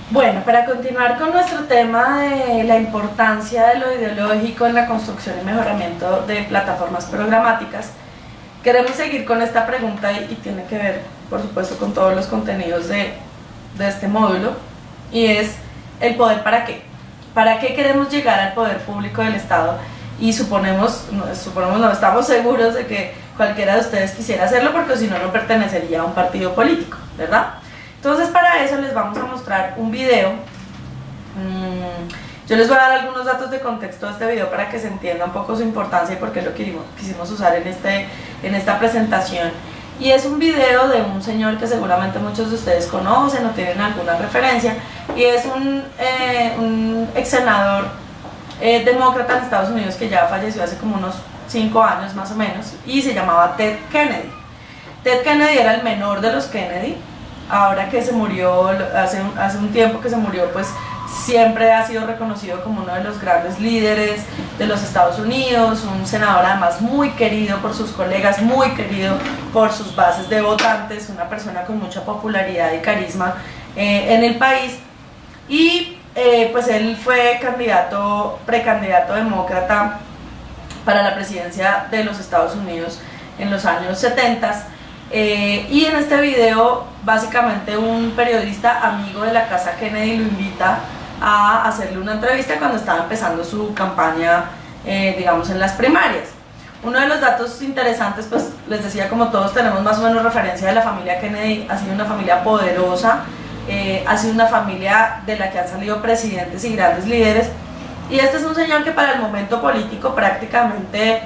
Bueno, para continuar con nuestro tema de la importancia de lo ideológico en la construcción y mejoramiento de plataformas programáticas, queremos seguir con esta pregunta y tiene que ver, por supuesto, con todos los contenidos de este módulo, y es el poder para qué. ¿Para qué queremos llegar al poder público del Estado? Y suponemos no, estamos seguros de que cualquiera de ustedes quisiera hacerlo, porque si no, no pertenecería a un partido político, ¿verdad? Entonces, para eso les vamos a mostrar un video. Yo les voy a dar algunos datos de contexto de este video para que se entienda un poco su importancia y por qué lo quisimos usar en esta presentación. Y es un video de un señor que seguramente muchos de ustedes conocen o tienen alguna referencia, y es un ex senador demócrata en Estados Unidos que ya falleció hace como unos 5 años más o menos, y se llamaba Ted Kennedy. Ted Kennedy era el menor de los Kennedy. Ahora que se murió, hace un tiempo que se murió, pues siempre ha sido reconocido como uno de los grandes líderes de los Estados Unidos, un senador además muy querido por sus colegas, muy querido por sus bases de votantes, una persona con mucha popularidad y carisma en el país. Y pues él fue precandidato demócrata para la presidencia de los Estados Unidos en los años 70. Y en este video, básicamente un periodista amigo de la casa Kennedy lo invita a hacerle una entrevista cuando estaba empezando su campaña, digamos, en las primarias. Uno de los datos interesantes, pues les decía, como todos tenemos más o menos referencia de la familia Kennedy, ha sido una familia poderosa, ha sido una familia de la que han salido presidentes y grandes líderes, y este es un señor que para el momento político prácticamente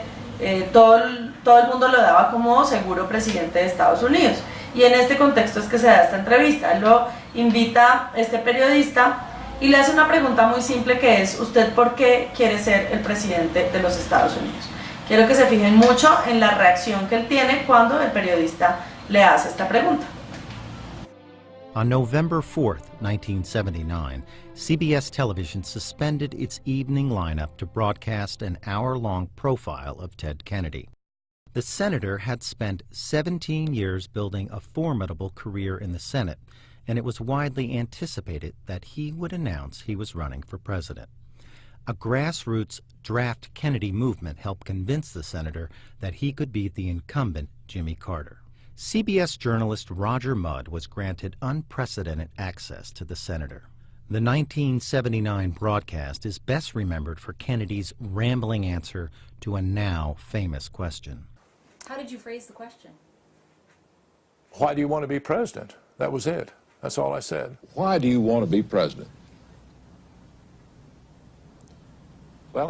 todo el mundo lo daba como seguro presidente de Estados Unidos. Y en este contexto es que se da esta entrevista. Él lo invita, este periodista, y le hace una pregunta muy simple, que es: ¿usted por qué quiere ser el presidente de los Estados Unidos? Quiero que se fijen mucho en la reacción que él tiene cuando el periodista le hace esta pregunta. On November 4th, 1979, CBS Television suspended its evening lineup to broadcast an hour-long profile of Ted Kennedy. The senator had spent 17 years building a formidable career in the Senate, and it was widely anticipated that he would announce he was running for president. A grassroots Draft Kennedy movement helped convince the senator that he could beat the incumbent Jimmy Carter. CBS journalist Roger Mudd was granted unprecedented access to the senator. The 1979 broadcast is best remembered for Kennedy's rambling answer to a now famous question. How did you phrase the question? Why do you want to be president? That was it. That's all I said. Why do you want to be president? Well,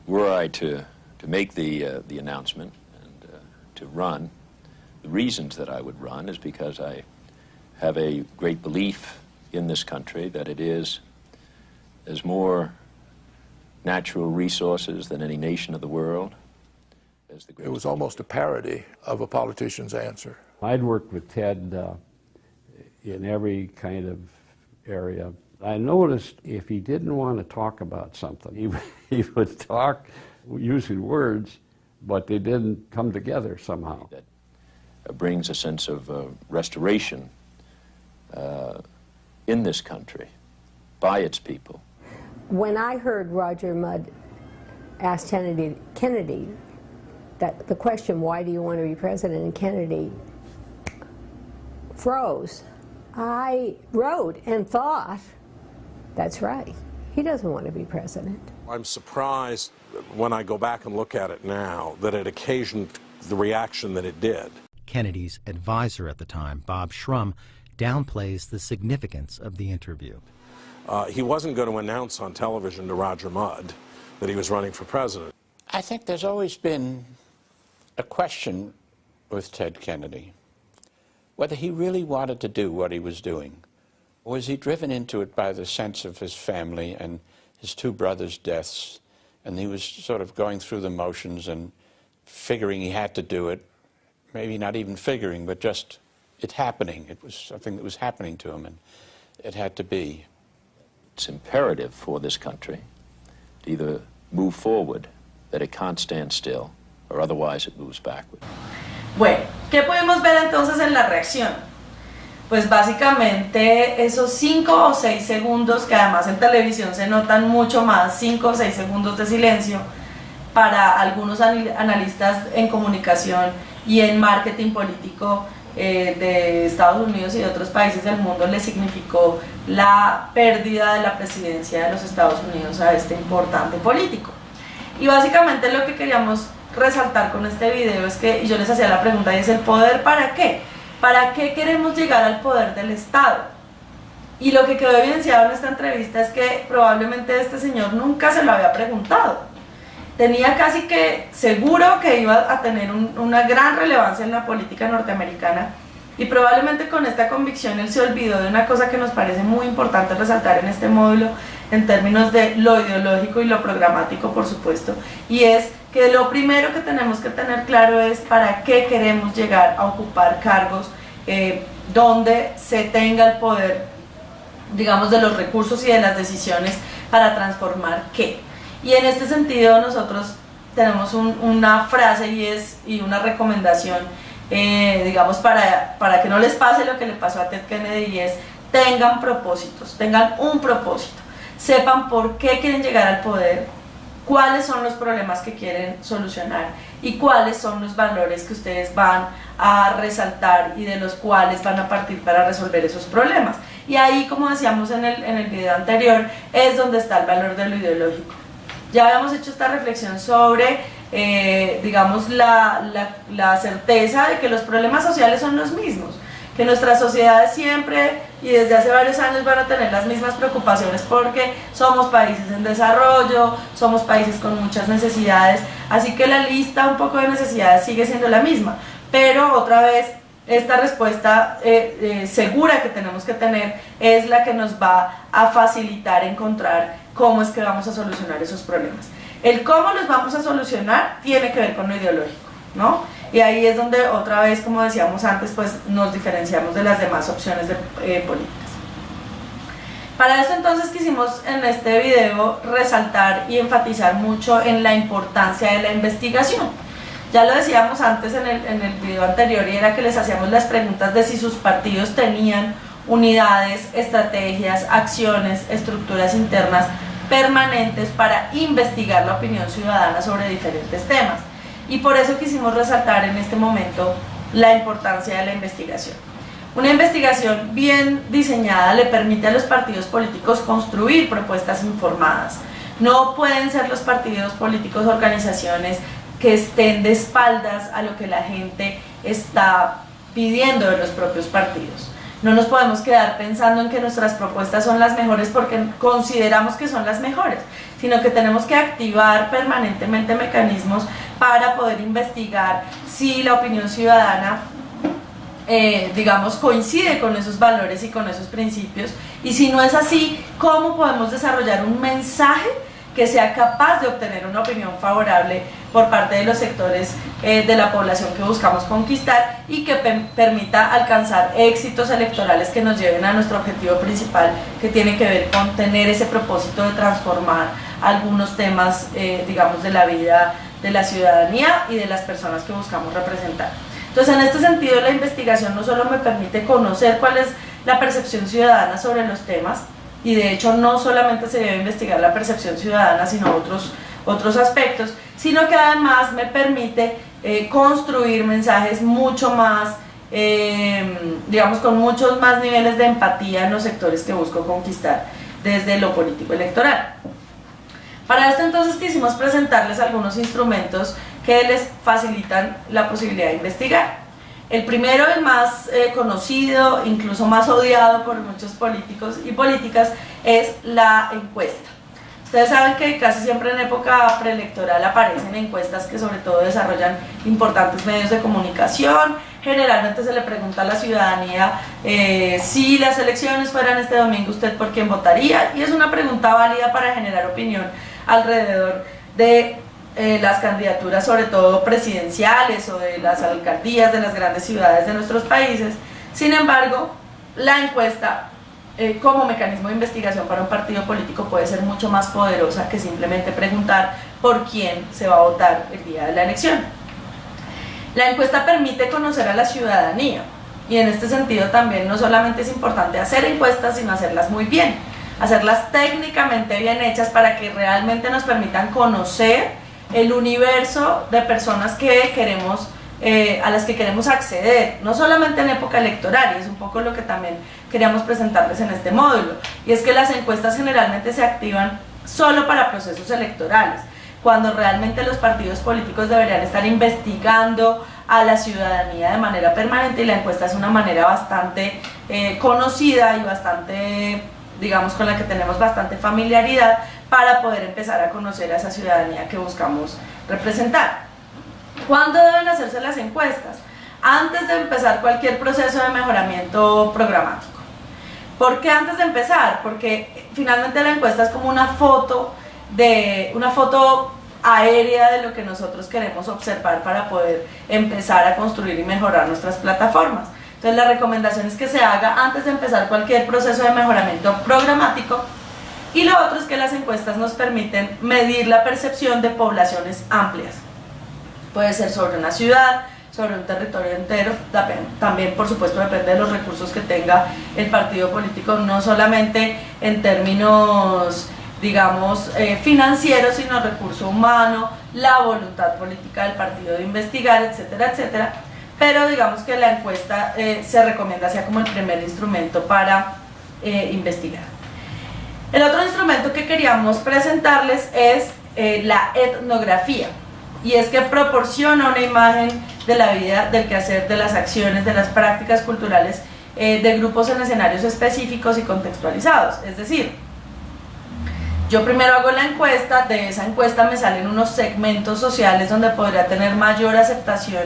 were I to make the announcement and to run, the reasons that I would run is because I have a great belief in this country that there's more natural resources than any nation of the world. It was almost a parody of a politician's answer. I'd worked with Ted in every kind of area. I noticed if he didn't want to talk about something, he would talk using words, but they didn't come together somehow. That brings a sense of restoration in this country by its people. When I heard Roger Mudd ask Kennedy that the question, why do you want to be president, and Kennedy froze, I wrote and thought, that's right, he doesn't want to be president. I'm surprised when I go back and look at it now that it occasioned the reaction that it did. Kennedy's advisor at the time, Bob Shrum, downplays the significance of the interview. He wasn't going to announce on television to Roger Mudd that he was running for president. I think there's always been a question with Ted Kennedy, whether he really wanted to do what he was doing, or was he driven into it by the sense of his family and his 2 brothers' deaths, and he was sort of going through the motions and figuring he had to do it, maybe not even figuring, but just it happening. It was something that was happening to him, and it had to be. It's imperative for this country to either move forward, that it can't stand still, or otherwise it moves backward. Bueno, ¿Qué pudimos ver entonces en la reacción? Pues básicamente esos 5 o 6 segundos, que además en televisión se notan mucho más, 5 o 6 segundos de silencio, para algunos analistas en comunicación y en marketing político de Estados Unidos y de otros países del mundo les significó la pérdida de la presidencia de los Estados Unidos a este importante político. Y básicamente lo que queríamos resaltar con este video es que, y yo les hacía la pregunta, y es: ¿el poder para qué? ¿Para qué queremos llegar al poder del Estado? Y lo que quedó evidenciado en esta entrevista es que probablemente este señor nunca se lo había preguntado. Tenía casi que seguro que iba a tener una gran relevancia en la política norteamericana, y probablemente con esta convicción él se olvidó de una cosa que nos parece muy importante resaltar en este módulo en términos de lo ideológico y lo programático, por supuesto, y es que lo primero que tenemos que tener claro es para qué queremos llegar a ocupar cargos donde se tenga el poder, digamos, de los recursos y de las decisiones para transformar qué. Y en este sentido nosotros tenemos una frase y una recomendación, digamos, para que no les pase lo que le pasó a Ted Kennedy, y es: tengan propósitos, tengan un propósito, sepan por qué quieren llegar al poder, cuáles son los problemas que quieren solucionar y cuáles son los valores que ustedes van a resaltar y de los cuales van a partir para resolver esos problemas. Y ahí, como decíamos en el video anterior, es donde está el valor de lo ideológico. Ya habíamos hecho esta reflexión sobre, digamos, la certeza de que los problemas sociales son los mismos, que nuestras sociedades siempre y desde hace varios años van a tener las mismas preocupaciones porque somos países en desarrollo, somos países con muchas necesidades, así que la lista un poco de necesidades sigue siendo la misma, pero otra vez esta respuesta segura que tenemos que tener es la que nos va a facilitar encontrar cómo es que vamos a solucionar esos problemas. El cómo los vamos a solucionar tiene que ver con lo ideológico, ¿no? Y ahí es donde otra vez, como decíamos antes, pues nos diferenciamos de las demás opciones de políticas. Para esto entonces quisimos en este video resaltar y enfatizar mucho en la importancia de la investigación. Ya lo decíamos antes en el video anterior, y era que les hacíamos las preguntas de si sus partidos tenían unidades, estrategias, acciones, estructuras internas permanentes para investigar la opinión ciudadana sobre diferentes temas. Y por eso quisimos resaltar en este momento la importancia de la investigación. Una investigación bien diseñada le permite a los partidos políticos construir propuestas informadas. No pueden ser los partidos políticos organizaciones que estén de espaldas a lo que la gente está pidiendo de los propios partidos. No nos podemos quedar pensando en que nuestras propuestas son las mejores porque consideramos que son las mejores, sino que tenemos que activar permanentemente mecanismos para poder investigar si la opinión ciudadana, digamos, coincide con esos valores y con esos principios, y si no es así, ¿cómo podemos desarrollar un mensaje que sea capaz de obtener una opinión favorable por parte de los sectores de la población que buscamos conquistar y que permita alcanzar éxitos electorales que nos lleven a nuestro objetivo principal, que tiene que ver con tener ese propósito de transformar algunos temas, digamos, de la vida de la ciudadanía y de las personas que buscamos representar. Entonces, en este sentido, la investigación no solo me permite conocer cuál es la percepción ciudadana sobre los temas, y de hecho no solamente se debe investigar la percepción ciudadana, sino otros aspectos, sino que además me permite construir mensajes mucho más, digamos, con muchos más niveles de empatía en los sectores que busco conquistar desde lo político electoral. Para esto entonces quisimos presentarles algunos instrumentos que les facilitan la posibilidad de investigar. El primero, el más conocido, incluso más odiado por muchos políticos y políticas, es la encuesta. Ustedes saben que casi siempre en época preelectoral aparecen encuestas que sobre todo desarrollan importantes medios de comunicación. Generalmente se le pregunta a la ciudadanía si las elecciones fueran este domingo, ¿usted por quién votaría? Y es una pregunta válida para generar opinión alrededor de las candidaturas, sobre todo presidenciales o de las alcaldías de las grandes ciudades de nuestros países. Sin embargo, la encuesta como mecanismo de investigación para un partido político puede ser mucho más poderosa que simplemente preguntar por quién se va a votar el día de la elección. La encuesta permite conocer a la ciudadanía y en este sentido también no solamente es importante hacer encuestas, sino hacerlas muy bien, hacerlas técnicamente bien hechas para que realmente nos permitan conocer el universo de personas que queremos, a las que queremos acceder, no solamente en época electoral, y es un poco lo que también queríamos presentarles en este módulo, y es que las encuestas generalmente se activan solo para procesos electorales, cuando realmente los partidos políticos deberían estar investigando a la ciudadanía de manera permanente, y la encuesta es una manera bastante conocida y bastante, digamos, con la que tenemos bastante familiaridad para poder empezar a conocer a esa ciudadanía que buscamos representar. ¿Cuándo deben hacerse las encuestas? Antes de empezar cualquier proceso de mejoramiento programático. ¿Por qué antes de empezar? Porque finalmente la encuesta es como una foto aérea de lo que nosotros queremos observar para poder empezar a construir y mejorar nuestras plataformas. Entonces la recomendación es que se haga antes de empezar cualquier proceso de mejoramiento programático, y lo otro es que las encuestas nos permiten medir la percepción de poblaciones amplias. Puede ser sobre una ciudad, sobre un territorio entero, también por supuesto depende de los recursos que tenga el partido político, no solamente en términos, digamos, financieros, sino recurso humano, la voluntad política del partido de investigar, etcétera, etcétera. Pero digamos que la encuesta se recomienda sea como el primer instrumento para investigar. El otro instrumento que queríamos presentarles es la etnografía, y es que proporciona una imagen de la vida, del quehacer, de las acciones, de las prácticas culturales de grupos en escenarios específicos y contextualizados. Es decir, yo primero hago la encuesta, de esa encuesta me salen unos segmentos sociales donde podría tener mayor aceptación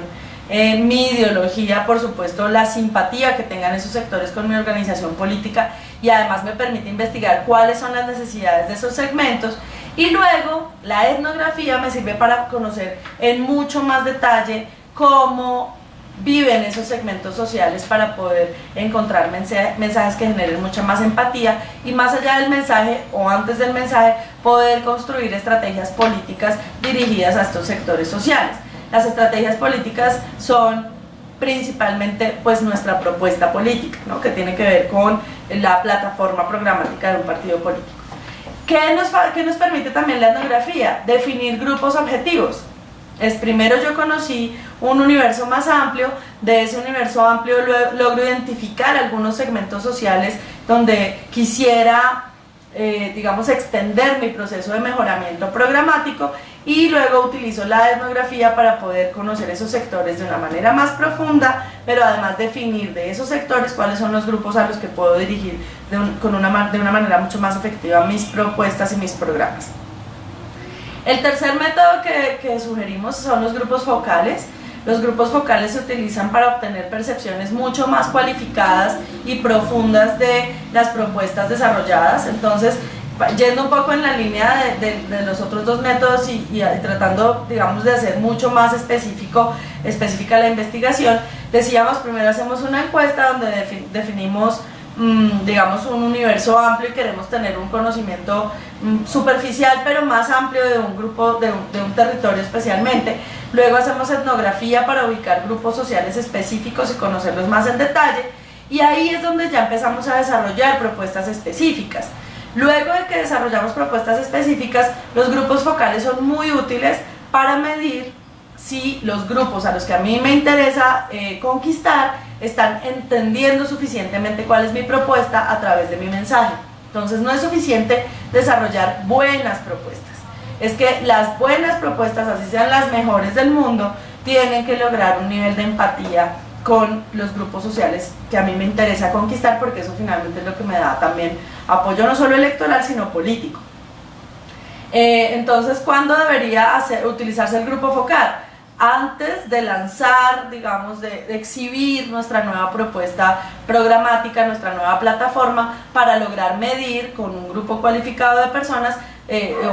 mi ideología, por supuesto la simpatía que tengan esos sectores con mi organización política, y además me permite investigar cuáles son las necesidades de esos segmentos. Y luego la etnografía me sirve para conocer en mucho más detalle cómo viven esos segmentos sociales, para poder encontrar mensajes que generen mucha más empatía, y más allá del mensaje o antes del mensaje poder construir estrategias políticas dirigidas a estos sectores sociales. Las estrategias políticas son principalmente pues nuestra propuesta política, ¿no?, que tiene que ver con la plataforma programática de un partido político. ¿Qué nos permite también la etnografía? Definir grupos objetivos. Primero yo conocí un universo más amplio, de ese universo amplio logro identificar algunos segmentos sociales donde quisiera, digamos, extender mi proceso de mejoramiento programático, y luego utilizo la etnografía para poder conocer esos sectores de una manera más profunda, pero además definir de esos sectores cuáles son los grupos a los que puedo dirigir de una manera mucho más efectiva mis propuestas y mis programas. El tercer método que sugerimos son los grupos focales. Los grupos focales se utilizan para obtener percepciones mucho más cualificadas y profundas de las propuestas desarrolladas. Entonces, yendo un poco en la línea de los otros dos métodos y tratando, digamos, de hacer mucho más específica la investigación, decíamos, primero hacemos una encuesta donde definimos, digamos, un universo amplio y queremos tener un conocimiento superficial pero más amplio de un grupo, de un territorio especialmente. Luego hacemos etnografía para ubicar grupos sociales específicos y conocerlos más en detalle, y ahí es donde ya empezamos a desarrollar propuestas específicas. Luego de que desarrollamos propuestas específicas, los grupos focales son muy útiles para medir si los grupos a los que a mí me interesa conquistar están entendiendo suficientemente cuál es mi propuesta a través de mi mensaje. Entonces no es suficiente desarrollar buenas propuestas, es que las buenas propuestas, así sean las mejores del mundo, tienen que lograr un nivel de empatía con los grupos sociales que a mí me interesa conquistar, porque eso finalmente es lo que me da también apoyo no solo electoral sino político. Entonces, ¿cuándo debería utilizarse el grupo focal? Antes de lanzar, digamos, de exhibir nuestra nueva propuesta programática, nuestra nueva plataforma, para lograr medir con un grupo cualificado de personas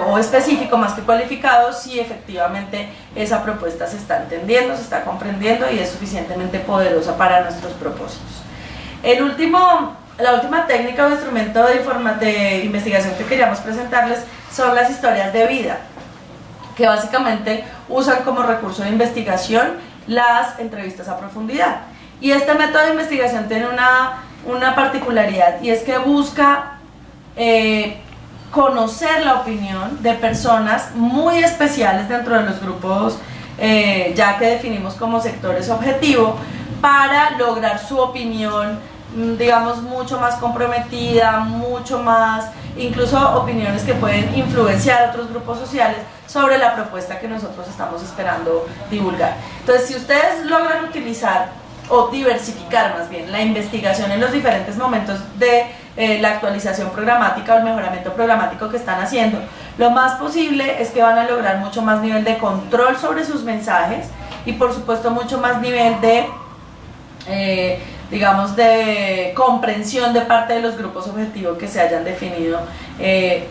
o específico más que cualificado, si efectivamente esa propuesta se está entendiendo, se está comprendiendo y es suficientemente poderosa para nuestros propósitos. La última técnica o instrumento de investigación que queríamos presentarles son las historias de vida, que básicamente usan como recurso de investigación las entrevistas a profundidad. Y este método de investigación tiene una particularidad, y es que busca conocer la opinión de personas muy especiales dentro de los grupos ya que definimos como sectores objetivo, para lograr su opinión, digamos, mucho más comprometida, mucho más, incluso opiniones que pueden influenciar a otros grupos sociales sobre la propuesta que nosotros estamos esperando divulgar. Entonces, si ustedes logran utilizar o diversificar más bien la investigación en los diferentes momentos de la actualización programática o el mejoramiento programático que están haciendo, lo más posible es que van a lograr mucho más nivel de control sobre sus mensajes y por supuesto mucho más nivel de digamos, de comprensión de parte de los grupos objetivos que se hayan definido,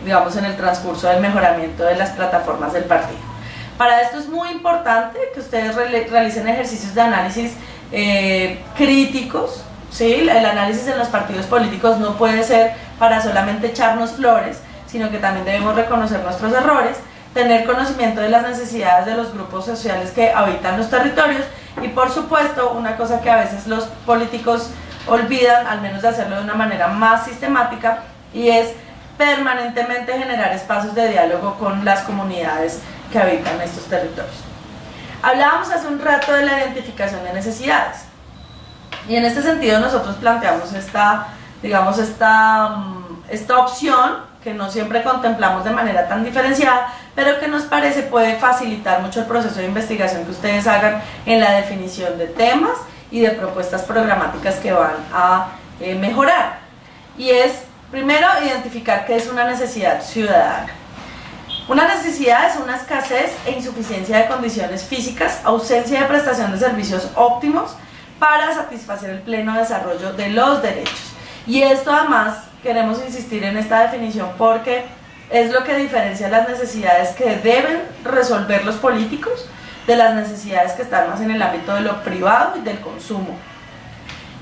digamos, en el transcurso del mejoramiento de las plataformas del partido. Para esto es muy importante que ustedes realicen ejercicios de análisis críticos, ¿sí? El análisis en los partidos políticos no puede ser para solamente echarnos flores, sino que también debemos reconocer nuestros errores, tener conocimiento de las necesidades de los grupos sociales que habitan los territorios y, por supuesto, una cosa que a veces los políticos olvidan, al menos de hacerlo de una manera más sistemática, y es permanentemente generar espacios de diálogo con las comunidades que habitan estos territorios. Hablábamos hace un rato de la identificación de necesidades, y en este sentido nosotros planteamos esta opción que no siempre contemplamos de manera tan diferenciada, pero que nos parece puede facilitar mucho el proceso de investigación que ustedes hagan en la definición de temas y de propuestas programáticas que van a mejorar. Y es, primero, identificar qué es una necesidad ciudadana. Una necesidad es una escasez e insuficiencia de condiciones físicas, ausencia de prestación de servicios óptimos para satisfacer el pleno desarrollo de los derechos. Y esto además queremos insistir en esta definición porque es lo que diferencia las necesidades que deben resolver los políticos de las necesidades que están más en el ámbito de lo privado y del consumo.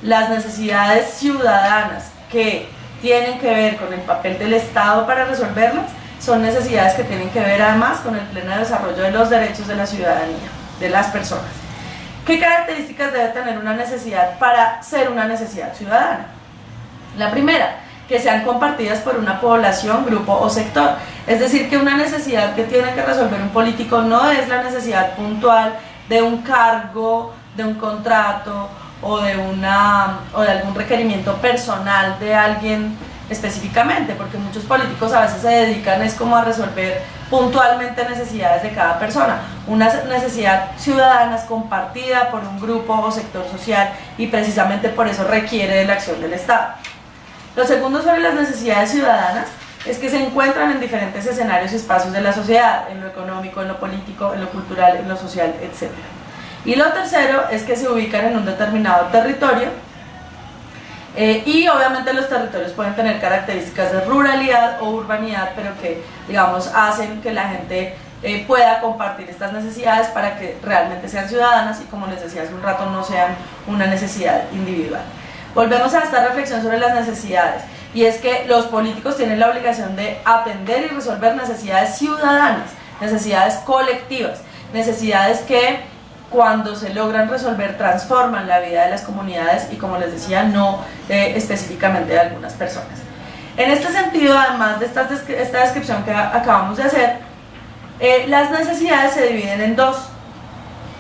Las necesidades ciudadanas que tienen que ver con el papel del Estado para resolverlas son necesidades que tienen que ver además con el pleno desarrollo de los derechos de la ciudadanía, de las personas. ¿Qué características debe tener una necesidad para ser una necesidad ciudadana? La primera, que sean compartidas por una población, grupo o sector. Es decir, que una necesidad que tiene que resolver un político no es la necesidad puntual de un cargo, de un contrato o de algún requerimiento personal de alguien específicamente, porque muchos políticos a veces se dedican es como a resolver puntualmente necesidades de cada persona. Una necesidad ciudadana es compartida por un grupo o sector social y precisamente por eso requiere de la acción del Estado. Lo segundo sobre las necesidades ciudadanas es que se encuentran en diferentes escenarios y espacios de la sociedad, en lo económico, en lo político, en lo cultural, en lo social, etc. Y lo tercero es que se ubican en un determinado territorio y obviamente los territorios pueden tener características de ruralidad o urbanidad, pero que, digamos, hacen que la gente pueda compartir estas necesidades para que realmente sean ciudadanas y, como les decía hace un rato, no sean una necesidad individual. Volvemos a esta reflexión sobre las necesidades, y es que los políticos tienen la obligación de atender y resolver necesidades ciudadanas, necesidades colectivas, necesidades que cuando se logran resolver transforman la vida de las comunidades y, como les decía, no específicamente de algunas personas. En este sentido, además de esta descripción que acabamos de hacer, las necesidades se dividen en dos,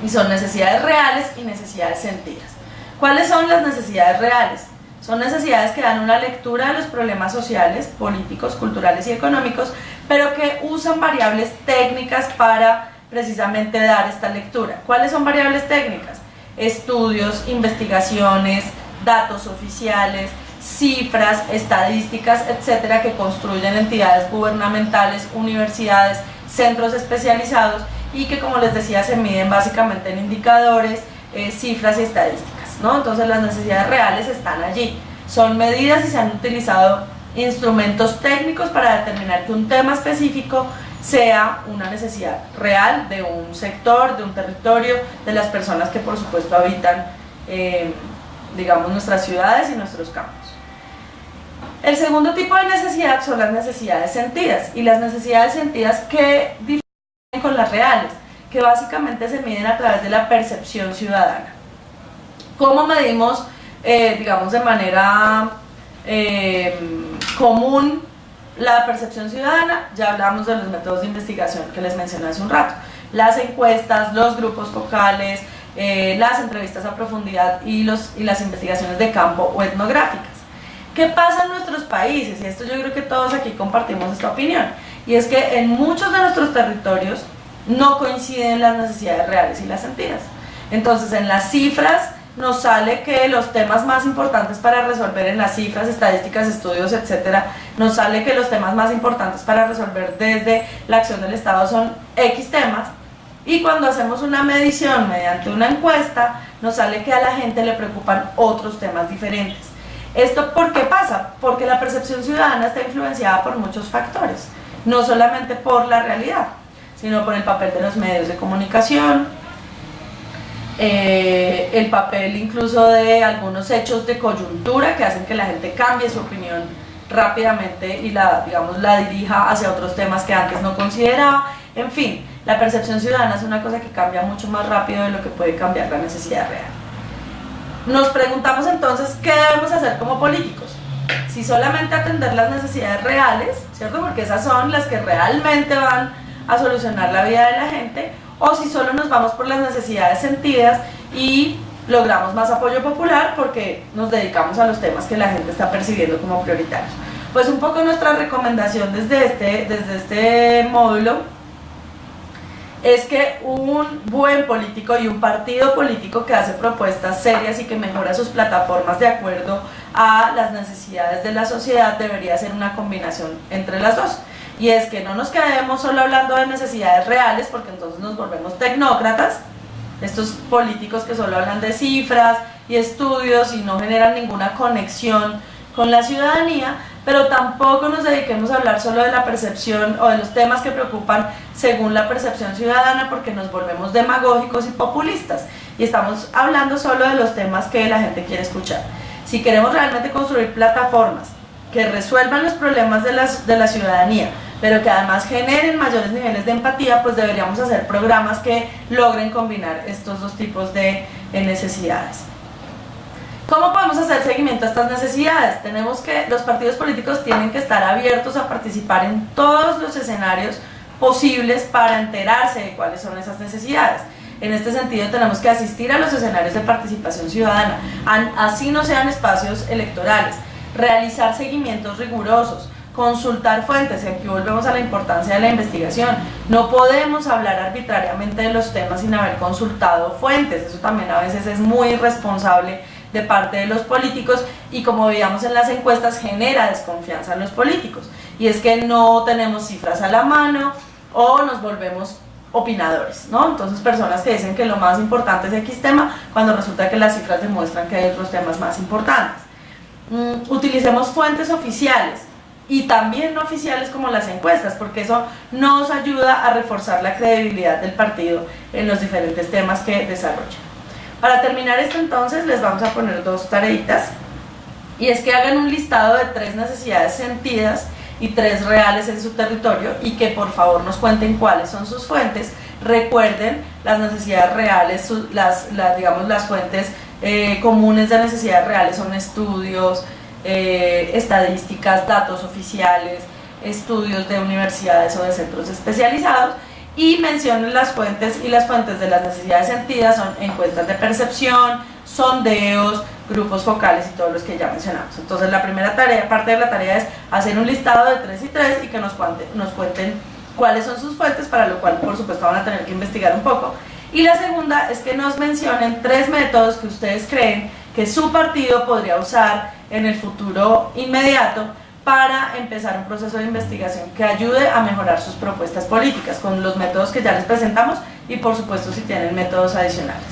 y son necesidades reales y necesidades sentidas. ¿Cuáles son las necesidades reales? Son necesidades que dan una lectura de los problemas sociales, políticos, culturales y económicos, pero que usan variables técnicas para precisamente dar esta lectura. ¿Cuáles son variables técnicas? Estudios, investigaciones, datos oficiales, cifras, estadísticas, etcétera, que construyen entidades gubernamentales, universidades, centros especializados y que, como les decía, se miden básicamente en indicadores, cifras y estadísticas, ¿no? Entonces las necesidades reales están allí, son medidas y se han utilizado instrumentos técnicos para determinar que un tema específico sea una necesidad real de un sector, de un territorio, de las personas que por supuesto habitan, digamos, nuestras ciudades y nuestros campos. El segundo tipo de necesidad son las necesidades sentidas, y las necesidades sentidas que difieren con las reales. que básicamente se miden a través de la percepción ciudadana. ¿Cómo medimos, digamos, de manera común la percepción ciudadana? Ya hablamos de los métodos de investigación que les mencioné hace un rato. Las encuestas, los grupos focales, las entrevistas a profundidad y las investigaciones de campo o etnográficas. ¿Qué pasa en nuestros países? Y esto yo creo que todos aquí compartimos esta opinión. Y es que en muchos de nuestros territorios no coinciden las necesidades reales y las sentidas. Entonces, en las cifras nos sale que los temas más importantes para resolver en las cifras, estadísticas, estudios, etcétera, nos sale que los temas más importantes para resolver desde la acción del Estado son X temas, y cuando hacemos una medición mediante una encuesta, nos sale que a la gente le preocupan otros temas diferentes. ¿Esto por qué pasa? Porque la percepción ciudadana está influenciada por muchos factores, no solamente por la realidad, sino por el papel de los medios de comunicación, el papel incluso de algunos hechos de coyuntura que hacen que la gente cambie su opinión rápidamente y la dirija hacia otros temas que antes no consideraba. En fin, la percepción ciudadana es una cosa que cambia mucho más rápido de lo que puede cambiar la necesidad real. Nos preguntamos entonces, ¿qué debemos hacer como políticos? Si solamente atender las necesidades reales, ¿cierto? Porque esas son las que realmente van a solucionar la vida de la gente, o si solo nos vamos por las necesidades sentidas y logramos más apoyo popular porque nos dedicamos a los temas que la gente está percibiendo como prioritarios. Pues un poco nuestra recomendación desde este módulo es que un buen político y un partido político que hace propuestas serias y que mejora sus plataformas de acuerdo a las necesidades de la sociedad debería ser una combinación entre las dos. Y es que no nos quedemos solo hablando de necesidades reales, porque entonces nos volvemos tecnócratas, estos políticos que solo hablan de cifras y estudios y no generan ninguna conexión con la ciudadanía, pero tampoco nos dediquemos a hablar solo de la percepción o de los temas que preocupan según la percepción ciudadana, porque nos volvemos demagógicos y populistas y estamos hablando solo de los temas que la gente quiere escuchar. Si queremos realmente construir plataformas que resuelvan los problemas de la ciudadanía, pero que además generen mayores niveles de empatía, pues deberíamos hacer programas que logren combinar estos dos tipos de necesidades. ¿Cómo podemos hacer seguimiento a estas necesidades? Los partidos políticos tienen que estar abiertos a participar en todos los escenarios posibles para enterarse de cuáles son esas necesidades. En este sentido tenemos que asistir a los escenarios de participación ciudadana, así no sean espacios electorales, realizar seguimientos rigurosos, consultar fuentes, y aquí volvemos a la importancia de la investigación. No podemos hablar arbitrariamente de los temas sin haber consultado fuentes, eso también a veces es muy irresponsable de parte de los políticos y, como veíamos en las encuestas, genera desconfianza en los políticos, y es que no tenemos cifras a la mano o nos volvemos opinadores, ¿no? Entonces, personas que dicen que lo más importante es X tema cuando resulta que las cifras demuestran que hay otros temas más importantes. Utilicemos fuentes oficiales y también no oficiales como las encuestas, porque eso nos ayuda a reforzar la credibilidad del partido en los diferentes temas que desarrolla. Para terminar esto, entonces, les vamos a poner dos tareitas, y es que hagan un listado de 3 necesidades sentidas y 3 reales en su territorio, y que por favor nos cuenten cuáles son sus fuentes. Recuerden, las necesidades reales, las fuentes comunes de necesidades reales son estudios, estadísticas, datos oficiales, estudios de universidades o de centros especializados, y mencionen las fuentes, y las fuentes de las necesidades sentidas son encuestas de percepción, sondeos, grupos focales y todos los que ya mencionamos. Entonces la primera parte de la tarea es hacer un listado de 3 y 3 y que nos cuenten cuáles son sus fuentes, para lo cual por supuesto van a tener que investigar un poco. Y la segunda es que nos mencionen 3 métodos que ustedes creen que su partido podría usar en el futuro inmediato para empezar un proceso de investigación que ayude a mejorar sus propuestas políticas con los métodos que ya les presentamos, y por supuesto si tienen métodos adicionales.